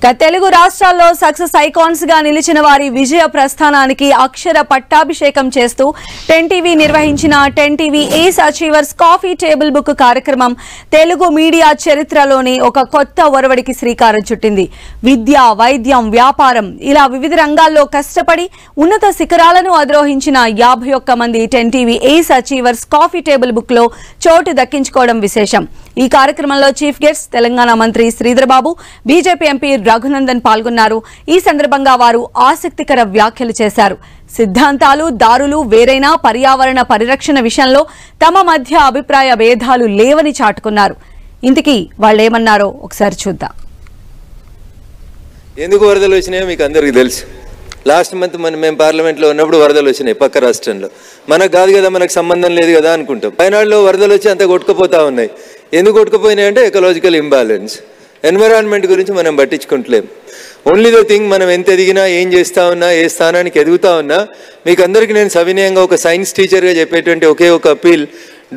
తెలుగు రాష్ట్రాల్లో success icons గా నిలిచిన వారి విజయ ప్రస్థానానికి అక్షర పట్టాభిషేకం చేస్తూ 10 టీవీ నిర్వహించిన 10 TV ace achievers coffee table book కార్యక్రమం తెలుగు మీడియా చరిత్రలోని ఒక కొత్త ఒరవడికి శ్రీకారం చుట్టింది. విద్య, వైద్యం, వ్యాపారం ఇలా వివిధ రంగాల్లో కష్టపడి ఉన్నత శిఖరాలను అధిరోహించిన 51 మంది 10 TV ace achievers coffee table book లో చోటు దక్కించుకోవడం విశేషం. ఈ కార్యక్రమంలో చీఫ్ గెస్ట్ తెలంగాణ మంత్రి శ్రీధర్ బాబు, బీజేపీ ఎంపీ రఘునందన్ పాల్గొన్నారు. ఈ సందర్భంగా వారు ఆసక్తికర వ్యాఖ్యలు చేశారు. సిద్ధాంతాలు, దారులు వేరైనా పర్యావరణ పరిరక్షణ విషయంలో తమ మధ్య అభిప్రాయ భేదాలు లేవని చాటుకున్నారు. ఇంతకీ వాళ్ళేమన్నారో ఒకసారి చూద్దాం. ఎందుకు వరదలు వచ్చినాయో మీకు అందరికీ తెలుసు. లాస్ట్ మంత్ మేము పార్లమెంట్లో ఉన్నప్పుడు వరదలు వచ్చినాయి పక్క రాష్ట్రంలో. మనకు కాదు కదా, మనకు సంబంధం లేదు కదా అనుకుంటాం. వయనాడులో వరదలు వచ్చి అంత కొట్టుకుపోతా ఉన్నాయి. ఎందుకు కొట్టుకుపోయినాయి అంటే ఎకలాజికల్ ఇంబ్యాలెన్స్, ఎన్విరాన్మెంట్ గురించి మనం పట్టించుకుంటలేం. ఓన్లీ ద థింగ్, మనం ఎంత ఎదిగినా, ఏం చేస్తూ ఉన్నా, ఏ స్థానానికి ఎదుగుతా ఉన్నా, మీకు అందరికీ నేను సవినయంగా ఒక సైన్స్ టీచర్గా చెప్పేటువంటి ఒకే ఒక appeal,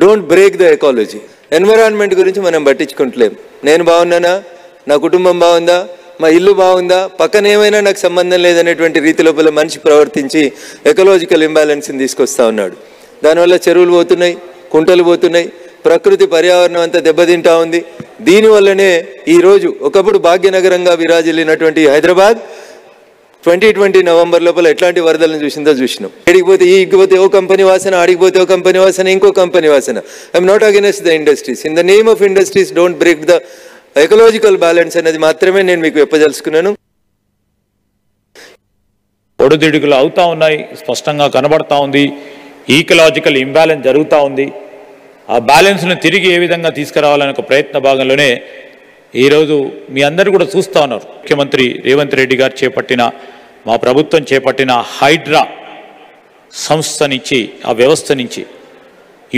don't break the ecology. Environment గురించి మనం పట్టించుకుంటలేం. నేను బాగున్నానా, నా కుటుంబం బాగుందా, మా ఇల్లు బాగుందా, పక్కన ఏమైనా నాకు సంబంధం లేదనేటువంటి రీతి లోపల మనిషి ప్రవర్తించి ఎకలాజికల్ ఇంబ్యాలెన్స్ని తీసుకొస్తా ఉన్నాడు. దానివల్ల చెరువులు పోతున్నాయి, కుంటలు పోతున్నాయి, ప్రకృతి పర్యావరణం అంతా దెబ్బతింటా ఉంది. దీనివల్లనే ఈరోజు ఒకప్పుడు భాగ్యనగరంగా విరాజిల్లినటువంటి హైదరాబాద్ 2020 నవంబర్ లోపల ఎట్లాంటి వరదలను చూసినాం. ఆడికిపోతే ఈగిపోతే ఓ కంపెనీ వాసన, ఆడికిపోతే ఓ కంపెనీ వాసన, ఇంకో కంపెనీ వాసన. I'm not against the industries. In the name of industries don't break the ecological balance అనేది మాత్రమే నేను మీకు చెప్పదలుచుకున్నాను. ఒడుదిడుగులు అవుతా ఉన్నాయి, స్పష్టంగా కనబడతా ఉంది. ఈకలాజికల్ ఇంబ్యాలెన్స్ జరుగుతూ ఉంది. ఆ బ్యాలెన్స్ను తిరిగి ఏ విధంగా తీసుకురావాలనే ఒక ప్రయత్న భాగంలోనే ఈరోజు మీ అందరూ కూడా చూస్తూ ఉన్నారు. ముఖ్యమంత్రి రేవంత్ రెడ్డి గారు చేపట్టిన, మా ప్రభుత్వం చేపట్టిన హైడ్రా సంస్థ నుంచి, ఆ వ్యవస్థ నుంచి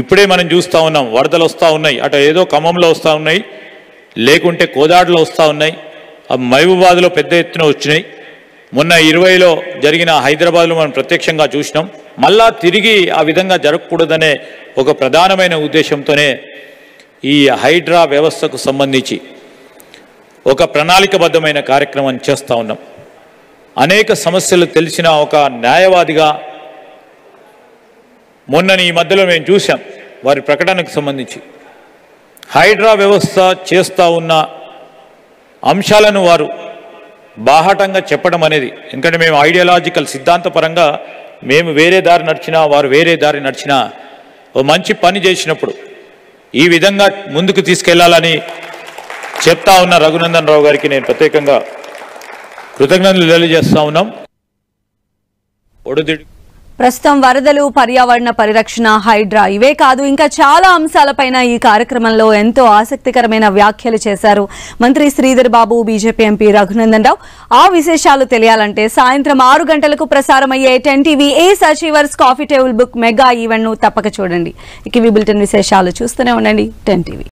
ఇప్పుడే మనం చూస్తూ ఉన్నాం. వరదలు వస్తూ ఉన్నాయి, అటు ఏదో ఖమ్మంలో వస్తూ ఉన్నాయి, లేకుంటే కోదాడలో వస్తూ ఉన్నాయి, మహబూబాద్లో పెద్ద ఎత్తున వచ్చినాయి. మొన్న 20లో జరిగిన హైదరాబాద్లో మనం ప్రత్యక్షంగా చూసినాం. మళ్ళా తిరిగి ఆ విధంగా జరగకూడదనే ఒక ప్రధానమైన ఉద్దేశంతోనే ఈ హైడ్రా వ్యవస్థకు సంబంధించి ఒక ప్రణాళికబద్ధమైన కార్యక్రమం చేస్తూ ఉన్నాం. అనేక సమస్యలు తెలిసిన ఒక న్యాయవాదిగా మొన్న ఈ మధ్యలో మేము చూసాం వారి ప్రకటనకు సంబంధించి హైడ్రా వ్యవస్థ చేస్తూ ఉన్న అంశాలను వారు బాహాటంగా చెప్పడం అనేది. ఎందుకంటే మేము ఐడియాలజికల్ సిద్ధాంతపరంగా మేము వేరే దారి నడిచినా, వారు వేరే దారి నడిచినా, ఓ మంచి పని చేసినప్పుడు ఈ విధంగా ముందుకు తీసుకెళ్లాలని చెప్తా ఉన్న రఘునందన్ రావు గారికి నేను ప్రత్యేకంగా కృతజ్ఞతలు తెలియజేస్తా ఉన్నాం. ప్రస్తుతం వరదలు, పర్యావరణ పరిరక్షణ, హైడ్రా ఇవే కాదు ఇంకా చాలా అంశాలపైన ఈ కార్యక్రమంలో ఎంతో ఆసక్తికరమైన వ్యాఖ్యలు చేశారు మంత్రి శ్రీధర్ బాబు, బీజేపీ ఎంపీ రఘునందన్ రావు. ఆ విశేషాలు తెలియాలంటే సాయంత్రం 6 గంటలకు ప్రసారమయ్యే 10 TV ace achievers coffee table book mega event ను తప్పక చూడండి. ఇక ఈ బులెటిన్ విశేషాలు చూస్తూనే ఉండండి 10 టీవీ.